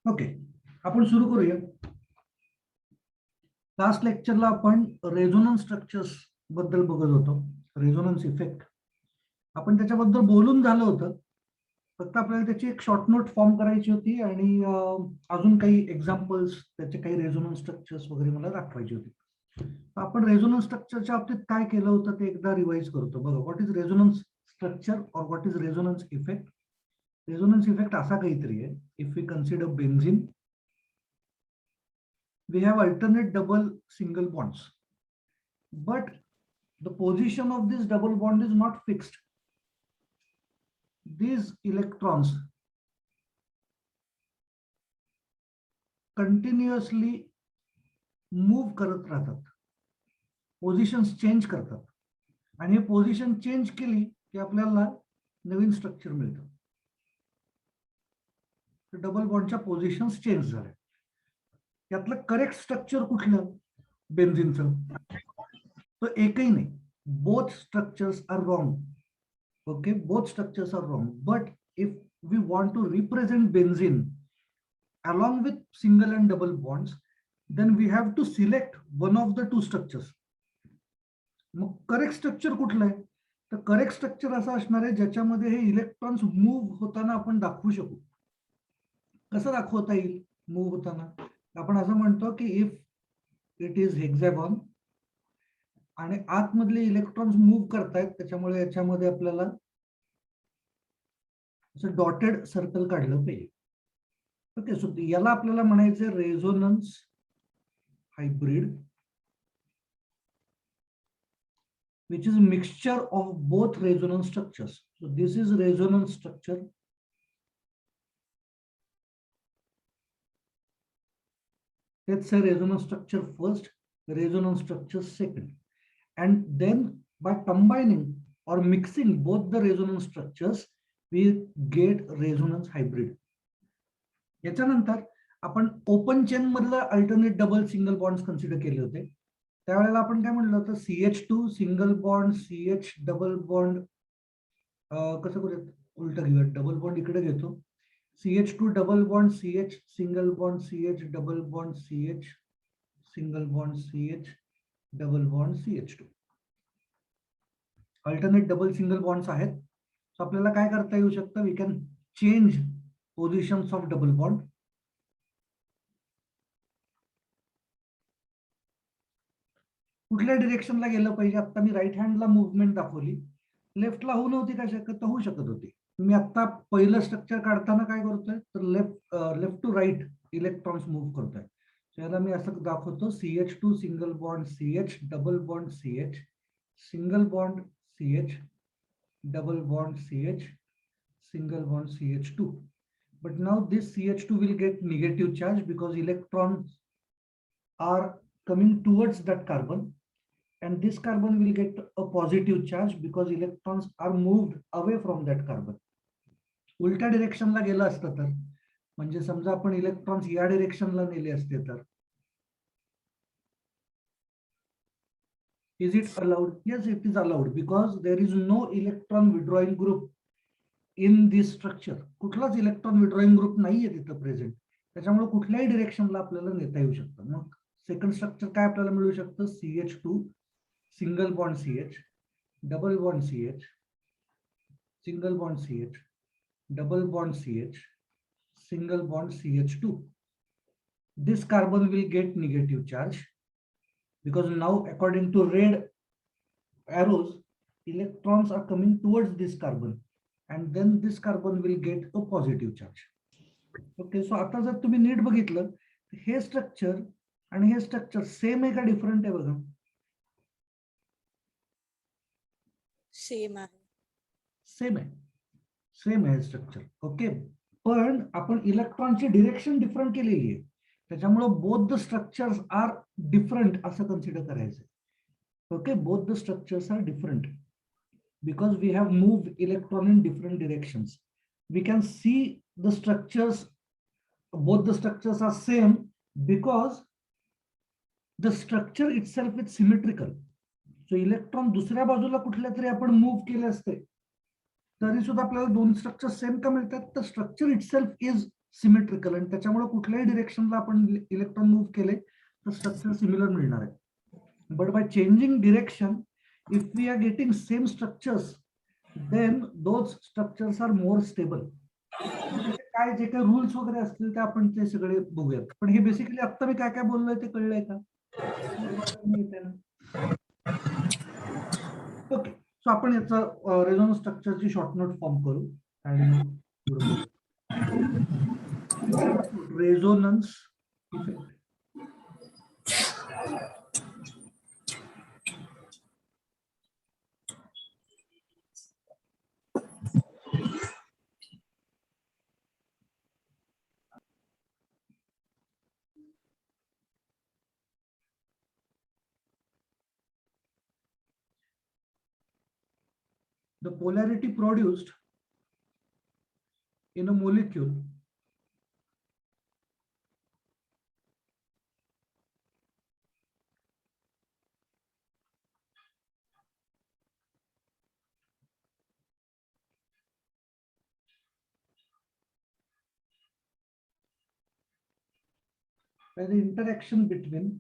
Okay, आपण सुरू करूया. लास्ट लेक्चरला आपण रेझोनन्स स्ट्रक्चर्स बद्दल बघत होतो. रेझोनन्स इफेक्ट आपण त्याच्याबद्दल बोलून झालं होतं. फक्त आपल्याला त्याची एक शॉर्ट नोट फॉर्म करायची होती आणि अजून काही एक्झाम्पल्स, त्याचे काही रेझोनन्स स्ट्रक्चर्स वगैरे मला दाखवायची होती. आपण रेझोनन्स स्ट्रक्चरच्या बाबतीत काय केलं होतं ते एकदा रिवाइज करतो. बघा, व्हॉट इज रेझोनन्स स्ट्रक्चर और what is resonance effect. Resonance effect असा काहीतरी आहे. If we consider benzene, we have alternate double single bonds, but the position of this double bond is not fixed. These electrons continuously move करत राहतात, positions change करतात, आणि हे position change केली की आपल्याला नवीन स्ट्रक्चर मिळतं. डबल बॉन्डच्या पोझिशन्स चेंज झाल्या. यातलं करेक्ट स्ट्रक्चर कुठलं? बेन्झीनचं. तो एकही नाही. Both structures are wrong. Okay, both structures are wrong, but if we want to represent benzene along with single and double bonds, then we have to select one of the two structures. Mug correct structure कुठलं आहे? तर correct structure असं असणार आहे ज्याच्यामध्ये हे electrons move होताना आपण दाखवू शकू. कसं दाखवता येईल मूव्ह होताना? आपण असं म्हणतो की इफ इट इज हेक्झॅगॉन आणि आतमधले इलेक्ट्रॉन्स मूव्ह करतायत, त्याच्यामुळे याच्यामध्ये आपल्याला असं डॉटेड सर्कल काढलं पाहिजे. ओके, सो याला आपल्याला म्हणायचं resonance hybrid, which is a mixture of both resonance structures. So this is resonance structure. Let's say resonance structure first, resonance structure second, and then by combining or mixing both the resonance structures, we get resonance hybrid. याच्यानंतर आपण open chain मधला alternate double single bonds consider केले होते. त्यावेळेला आपण काय म्हणलं होतं? CH2 single bond CH double bond, कसं करूयात? उलट घेऊया. डबल बॉन्ड इकडे घेतो. CH2 double bond CH single bond CH double bond CH single bond CH double bond CH2. अल्टरनेट डबल सिंगल बॉन्ड्स आहेत. सो आपल्याला काय करता येऊ शकतं? We can change positions of double bond. कुठल्या डिरेक्शनला गेलं पाहिजे? आता मी राईट हँडला मुवमेंट दाखवली, लेफ्टला होऊ नव्हती का शकत? होऊ शकत होती. मी आता पहिलं स्ट्रक्चर काढताना काय करतोय? तर left to right electrons move करतोय. याला मी असं दाखवतो, CH2 single bond CH double bond CH single bond CH double bond CH single bond CH2. But now this CH2 will get negative charge because electrons are coming towards that carbon, and this carbon will get a positive charge because electrons are moved away from that carbon. उलट्या डिरेक्शनला गेलं असतं तर, म्हणजे समजा आपण electrons या डिरेक्शनला नेले असते तर, is it allowed? Yes, it is allowed because there is no electron withdrawing group in this structure. कुठलाच इलेक्ट्रॉन विड्रॉइंग ग्रुप नाहीये तिथं प्रेझेंट. त्याच्यामुळे कुठल्याही डिरेक्शनला आपल्याला नेता येऊ शकतं. मग सेकंड स्ट्रक्चर काय आपल्याला मिळू शकतं? CH2 single bond CH double bond CH single bond CH double bond CH single bond CH2. This carbon will get negative charge because now according to red arrows, electrons are coming towards this carbon, and then this carbon will get a positive charge. Okay, so आता जर तुम्ही NEET बघितलं, हे structure आणि हे structure same आहे का different आहे? बघा, same आहे. सेम आहे, सेम आहे स्ट्रक्चर. ओके, पण आपण इलेक्ट्रॉनची डिरेक्शन डिफरंट केलेली आहे, त्याच्यामुळे both the structures are different असं कन्सिडर करायचं. Okay, both the structures are different because we have moved electron in different directions. We can see the structures, both the structures are same because the structure itself is symmetrical. So electron दुसऱ्या बाजूला कुठल्या तरी आपण move केले असते तरी सुद्धा आपल्याला दोन स्ट्रक्चर सेम का मिळतात? तर स्ट्रक्चर इटसेल्फ इज सिमेट्रिकल, आणि त्याच्यामुळे कुठल्याही डिरेक्शनला आपण इलेक्ट्रॉन मूव्ह केले तर स्ट्रक्चर सिमिलर मिळणार आहे. But by changing direction, if we are getting same structures, then those structures are more stable. काय जे काही रूल्स वगैरे असतील ते आपण ते सगळे बघूयात. पण हे बेसिकली आता मी काय काय बोललोय ते कळलंय का? ओके, सो आपण याचा रेझोनन्स स्ट्रक्चरची शॉर्ट नोट फॉर्म करू आणि मग पुढे बघू. Resonance effect. The polarity produced in a molecule by the interaction between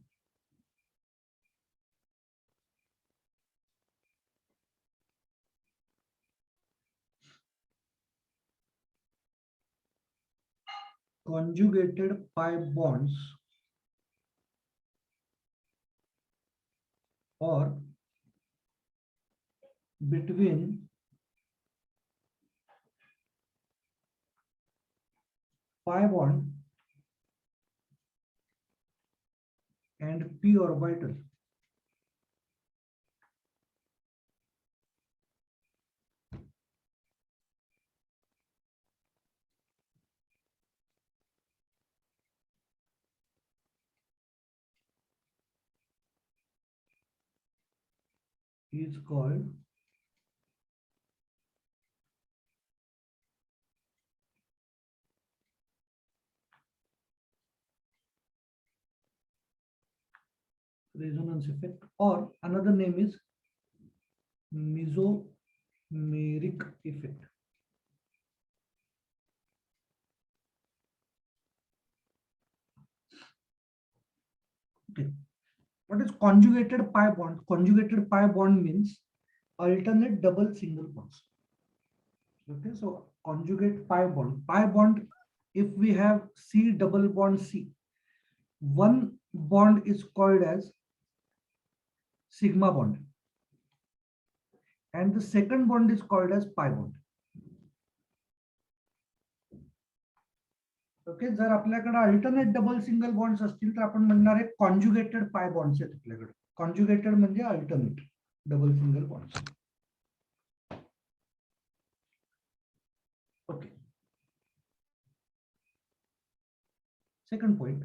conjugated pi bonds or between pi bond and p orbital. Is called resonance effect, or another name is mesomeric effect. Okay, what is conjugated pi bond? Conjugated pi bond means alternate double single bonds. Okay, so conjugate pi bond. Pi bond, if we have C double bond C, one bond is called as sigma bond, and the second bond is called as pi bond. Okay, जर आपल्याकडे alternate double single bonds असतील तर आपण म्हणणार आहे conjugated pi bonds आहेत आपल्याकडे. Conjugated म्हणजे alternate double single bonds. Okay, second point.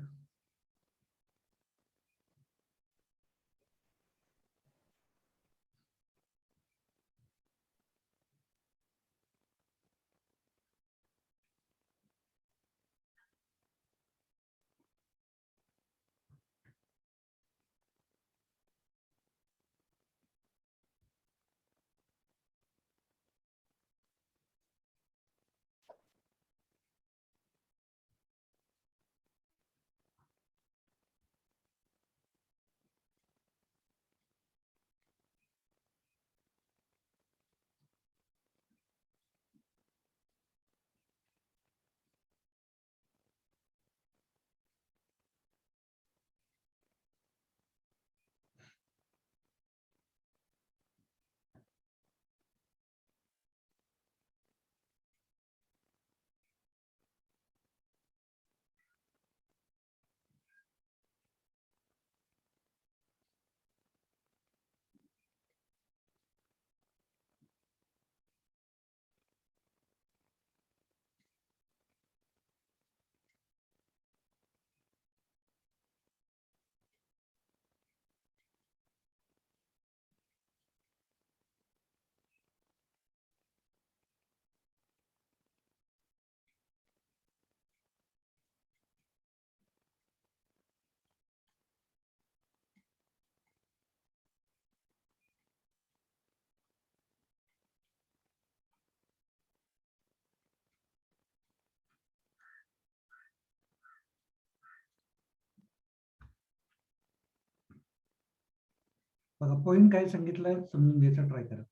बघा पॉइंट काय सांगितलंय समजून घ्यायचा ट्राय करा.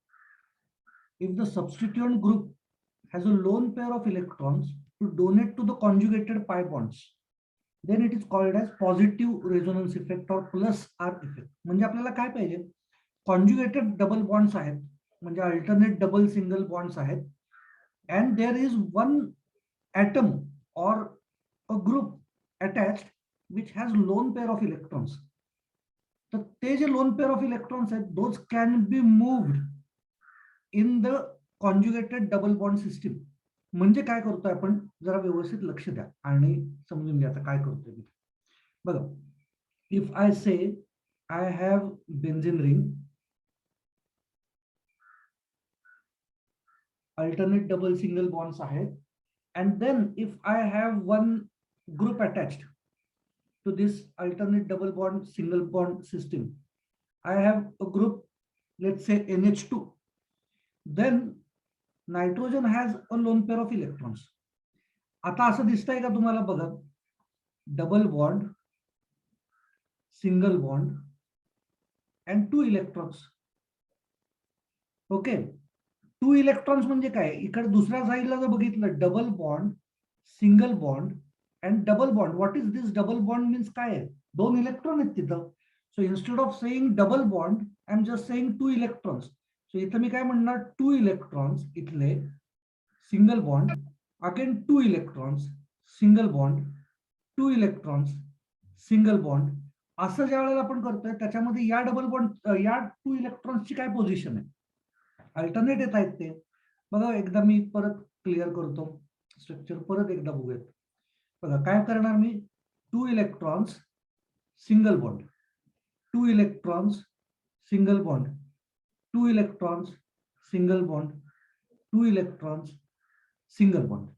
If the substituent group has a lone pair of electrons to donate to the conjugated pi bonds, then it is called as positive resonance effect or plus R effect. म्हणजे आपल्याला काय पाहिजे, conjugated double bonds आहेत, म्हणजे alternate double single bonds आहेत, and there is one atom or a group attached which has lone pair of electrons. तर ते जे loan pair of electrons आहेत, those can be moved in the conjugated double bond system. म्हणजे काय करतोय आपण, जरा व्यवस्थित लक्ष द्या आणि समजून घ्या आता काय करतोय मी. बघा, इफ आय से I have benzene ring, alternate double single bonds आहेत, and then if I have one group attached to this alternate double bond single bond system, I have a group, let's say NH2, then nitrogen has a lone pair of electrons. आता असं दिसतंय का तुम्हाला, बघा, double bond, single bond and 2 electrons. Okay, 2 electrons म्हणजे काय, इकडे दुसऱ्या साईडला जर बघितलं, double bond, single bond and double bond. What is this double bond means काय आहे, 2 इलेक्ट्रॉन आहेत तिथं. So instead of saying double bond I am just saying 2 electrons. So इथं मी काय म्हणणार, 2 इलेक्ट्रॉन्स, इथले single bond, again 2 electrons, single bond, 2 electrons, single bond. असं ज्या वेळेला आपण करतोय त्याच्यामध्ये या डबल बॉन्ड, या 2 इलेक्ट्रॉन्सची काय पोझिशन आहे, अल्टरनेट येत आहेत ते. बघा एकदा मी परत क्लिअर करतो स्ट्रक्चर, परत एकदा बघूयात. बघा काय करणार मी, 2 electrons, single bond, 2 electrons, single bond, 2 electrons, single bond, 2 electrons, single bond.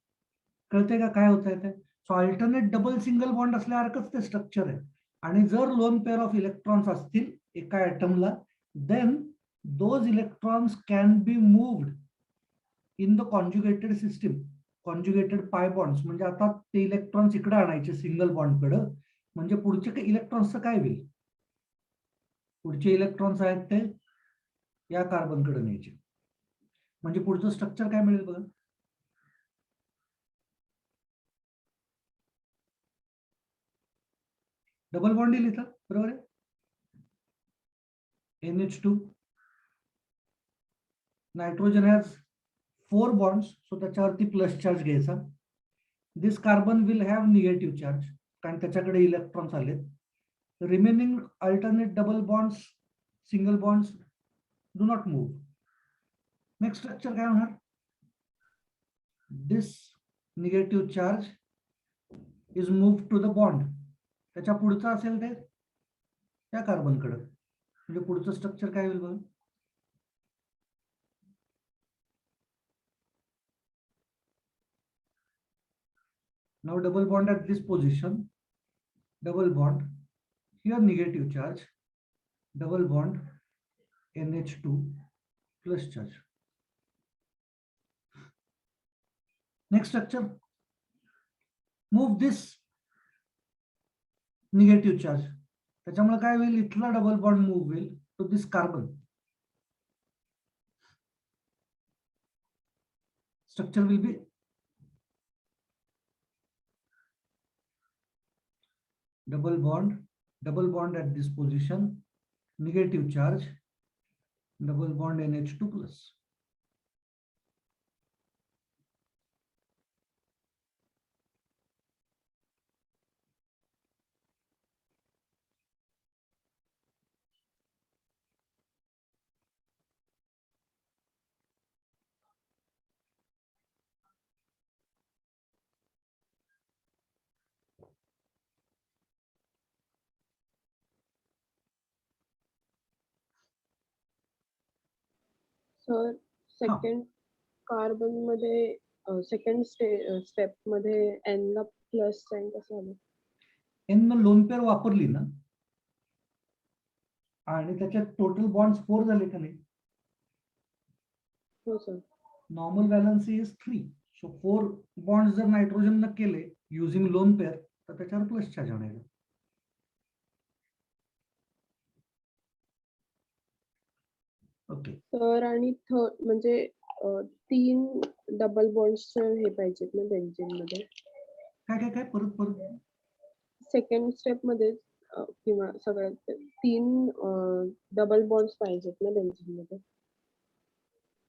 कळते का काय होत आहे ते. सो अल्टरनेट डबल सिंगल बॉन्ड असल्यासारखंच ते स्ट्रक्चर आहे. आणि जर लोन पेअर ऑफ इलेक्ट्रॉन्स असतील एका ऍटमला, then those electrons can be moved in the conjugated system, conjugated pi bonds. म्हणजे आता ते इलेक्ट्रॉन्स इकडे आणायचे सिंगल बॉन्ड कडे, म्हणजे पुढचे इलेक्ट्रॉन्सचं काय होईल, पुढचे इलेक्ट्रॉन्स आहेत ते या कार्बन कडे न्यायचे. म्हणजे पुढचं स्ट्रक्चर काय मिळेल बघा, डबल बॉन्ड येईल इथं, बरोबर आहे, NH2, nitrogen has 4 bonds, so त्याच्यावरती प्लस चार्ज घ्यायचा. This carbon will have negative charge, कारण त्याच्याकडे इलेक्ट्रॉन्स आलेत. Remaining alternate double bonds, single bonds do not move. Next structure काय होणार, this negative charge is move to the bond, त्याच्या पुढचं असेल ते त्या कार्बन कडे. म्हणजे पुढचं स्ट्रक्चर काय होईल बघा, now double bond at this position, double bond, here negative charge, double bond, NH2 plus charge. Next structure, move this negative charge, त्याच्यामुळे काय होईल, इथला डबल बॉन्ड मूव्ह होईल to this carbon. Structure will be double bond at this position, negative charge, double bond NH2 plus. Sir second carbon मध्ये second step मध्ये N ला plus sign कसं आलं, N lone pair वापरली ना, आणि त्याच्यात total bonds 4 झाले का नाही. हो sir, normal valency is 3, so 4 bonds जर नायट्रोजन न केले युझिंग लोन पेअर, तर त्याच्यावर प्लस चार्ज आणायचा. ओके. सर आणि म्हणजे 3 डबल बॉन्ड्स हे पाहिजेत ना बेन्झीन मध्ये. काय काय काय परत सेकंड स्टेप मध्ये किंवा सगळ्यात 3 डबल बॉन्ड्स पाहिजेत ना बेन्झीन मध्ये.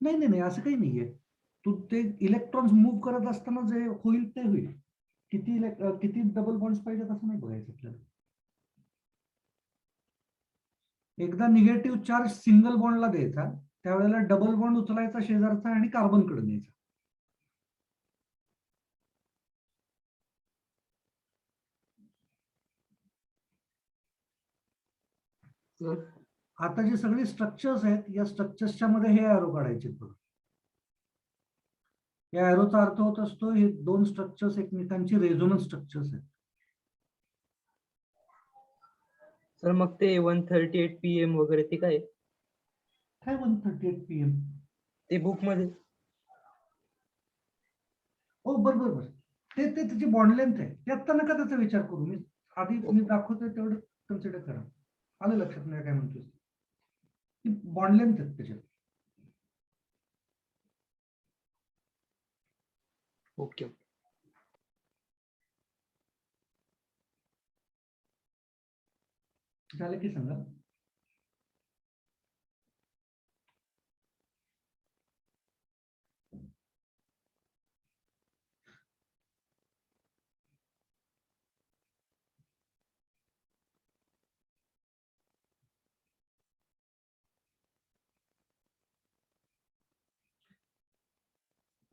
नाही नाही नाही, असं काही नाहीये. तू ते इलेक्ट्रॉन्स मूव्ह करत असताना जे होईल ते होईल. किती डबल बॉन्ड्स पाहिजेत असं नाही बघायचं आपल्याला. एकदा निगेटिव्ह चार्ज सिंगल बॉन्डला द्यायचा, त्यावेळेला डबल बॉन्ड उचलायचा शेजारचा आणि कार्बनकडे न्यायचा. आता जे सगळे स्ट्रक्चर्स आहेत, या स्ट्रक्चर्सच्या मध्ये हे एरो काढायचे बघा. या एरोचा अर्थ होत असतो हे 2 स्ट्रक्चर्स एकमेकांची रेझोनन्स स्ट्रक्चर्स आहेत. सर मग ते 138 PM वगैरे ते काय काय 138 PM? ते बुक मध्ये? हो बरोबर. ते त्याची बॉन्ड लेंथ आहे. ते आत्ता नका त्याचा विचार करू. मी दाखवतोय तेवढं कन्सिडर करा. आलं लक्षात नाही काय म्हणतोय? बॉन्ड लेंथ आहे त्याच्यात. ओके. झालं की सांगा.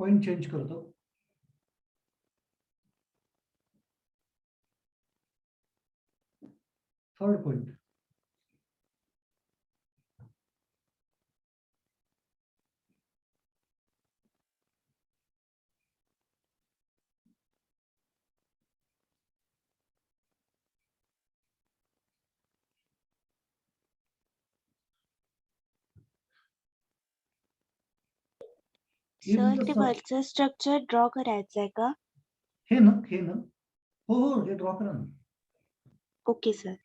पॉइंट चेंज करतो. Third point. सर ते वरचं स्ट्रक्चर ड्रॉ करायचंय का? हे ना हो हे ड्रॉ करा ना. Okay sir.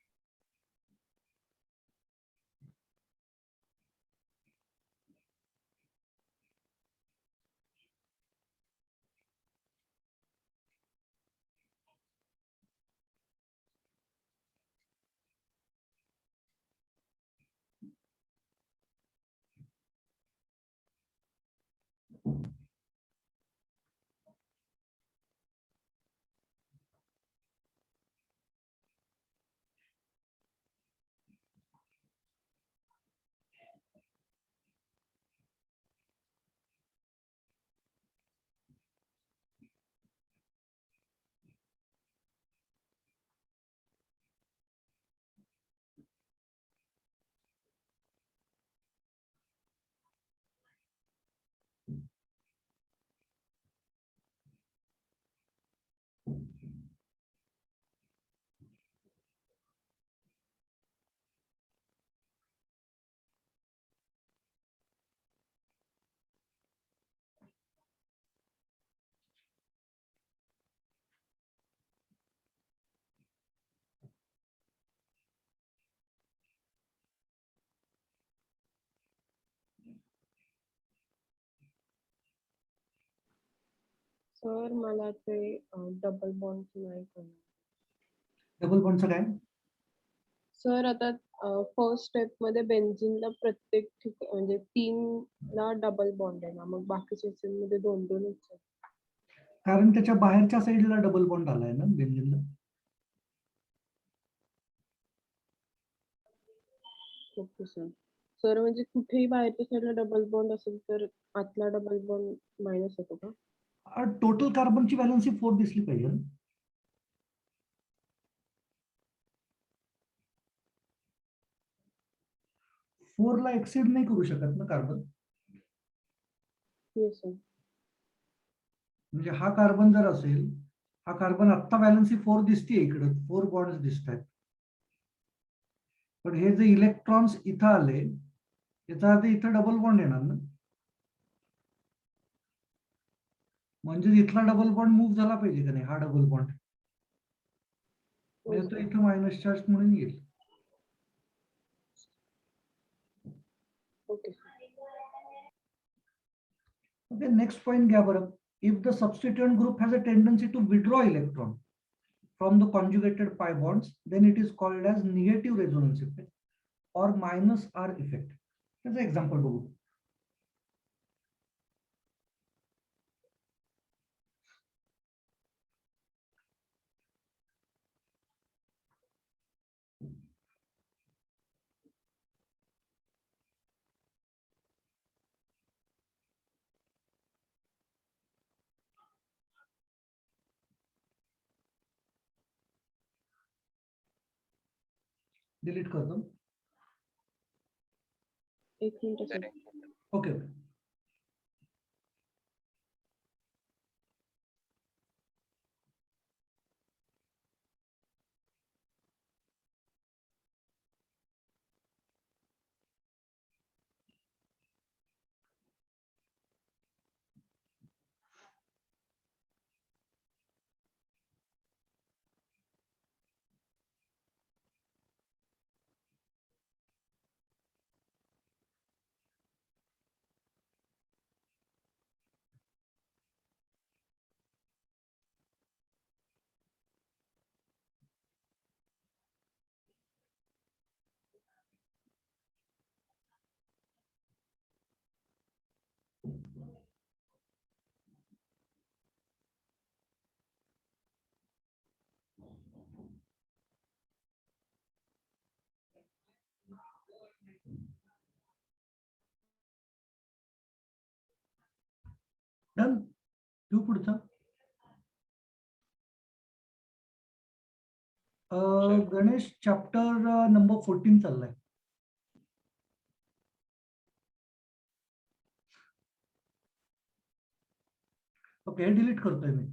सर मला ते डबल बॉन्ड नाही कळलं. डबल बॉन्डचं काय? सर आता फर्स्ट स्टेप मध्ये बेन्झीनला प्रत्येक म्हणजे 3 ला डबल बॉन्ड आहे ना, मग बाकीच्या मध्ये 2-2च आहेत. कारण त्याच्या बाहेरच्या साईडला डबल बॉन्ड आलाय ना बेन्झीनला. Okay sir. सर म्हणजे कुठेही बाहेरच्या साईडला डबल बॉन्ड असेल तर आतला डबल बॉन्ड मायनस होतो का? टोटल कार्बनची व्हॅलन्सी 4 दिसली पाहिजे. 4 ला एक्सीड नाही करू शकत ना कार्बन. Yes sir. म्हणजे हा कार्बन जर असेल, हा कार्बन आत्ता व्हॅलन्सी 4 दिसतीये इकडे, 4 बॉन्ड्स दिसत आहेत. पण हे जे इलेक्ट्रॉन्स इथं आले, याचा अर्थ इथं डबल बॉन्ड येणार ना. म्हणजे इथला डबल बॉन्ड मूव्ह झाला पाहिजे का नाही, हा डबल बॉन्ड. म्हणजे तो इथं मायनस चार्ज म्हणून येईल. Okay sir. Okay, next point घ्या बरं. If the substituent group has a tendency to withdraw electron from the conjugated pi bonds, then it is called as negative resonance effect or minus R effect. त्याचं example बघू. Delete करतो. एक minute sir. Okay. Done. घेऊ पुढचा. Ganesh chapter number 14 चाललाय. Okay, delete करतोय मी.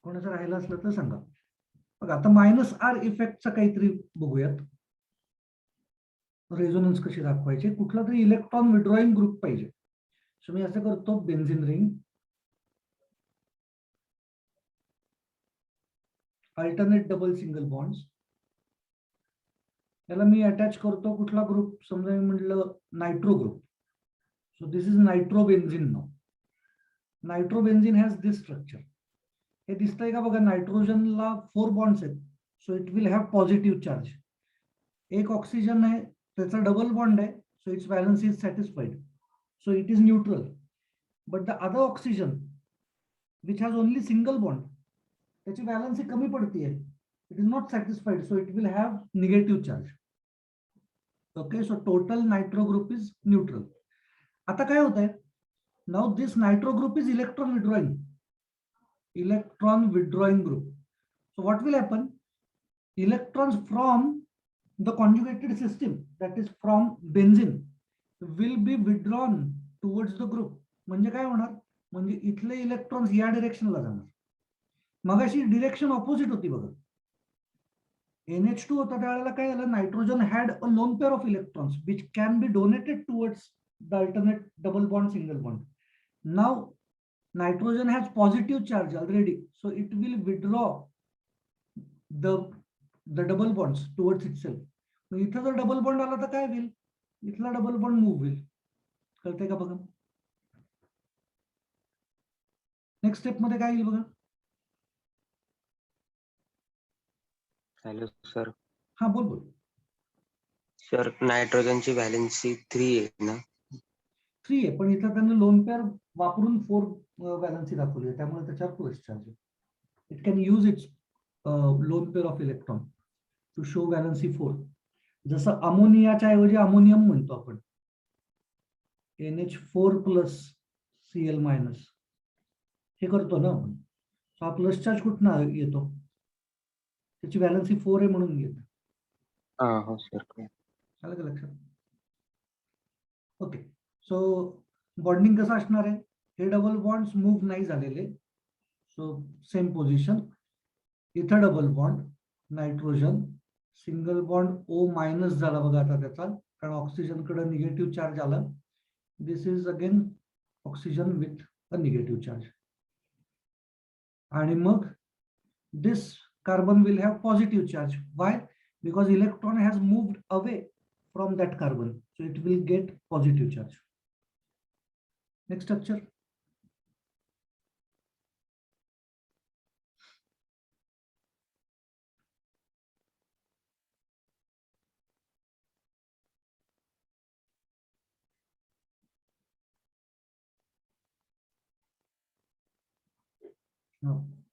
कोणाचं राहिलं असलं तर सांगा. बघा आता मायनस आर इफेक्टचा काहीतरी बघूयात. रेझोनन्स कशी दाखवायचे. कुठला तरी इलेक्ट्रॉन विड्रॉइंग ग्रुप पाहिजे. सो मी असं करतो, benzene ring, alternate double single bonds. याला मी अटॅच करतो कुठला ग्रुप. समजा मी म्हटलं nitro group. So this is nitrobenzene नाव. Nitrobenzene has this structure. हे दिसतंय का बघा. नायट्रोजनला 4 बॉन्ड्स आहेत. So it will have positive charge. एक ऑक्सिजन आहे, त्याचा डबल बॉन्ड आहे. So its valence is satisfied. So it is neutral. But the other oxygen which has only single bond, त्याची व्हॅलन्सी कमी पडतीये. It is not satisfied. So it will have negative charge. Okay, so total nitro group is neutral. आता काय होत आहे. Now this nitro group is electron withdrawing. Electron withdrawing group. So what will happen? Electrons from the conjugated system, that is from benzene, will be withdrawn towards the group. म्हणजे काय होणार. म्हणजे इथले electrons या डिरेक्शनला जाणार. मगाशी डिरेक्शन ऑपोजिट होती बघा. NH2 होता त्यावेळेला काय झालं. Nitrogen had a lone pair of electrons which can be donated towards the alternate double bond single bond. Now nitrogen has positive charge already, so it will withdraw the double bonds towards itself. मग इथं जर double bond आला तर काय होईल. इथला double bond move होईल. कळतंय का बघा. नेक्स्ट स्टेप मध्ये काय येईल बघा. Hello sir. हा बोल बोल. सर नायट्रोजनची व्हॅलेन्सी 3 आहे ना. 3 आहे, पण इथं त्यांनी लोन पेअर वापरून 4 व्हॅलन्सी दाखवली आहे. त्यामुळे त्याच्यावर प्लस चार्ज आहे. It can use its lone pair of electron to show valency 4. जसं अमोनियाच्या ऐवजी अमोनियम म्हणतो आपण. NH4 प्लस Cl मायनस हे करतो ना आपण. हा प्लस चार्ज कुठनं येतो. त्याची व्हॅलन्सी 4 आहे म्हणून येत. हो सर. आलं का लक्षात. ओके, सो बॉन्डिंग कसं असणार आहे. हे डबल बॉन्ड्स मूव्ह नाही झालेले. So same position. इथं double bond nitrogen, single bond O minus झाला बघा आता त्याचा, कारण ऑक्सिजनकडे निगेटिव्ह चार्ज आला. This is again oxygen with a negative charge. आणि मग this carbon will have positive charge. Why? Because electron has moved away from that carbon, so it will get positive charge. Next structure. No.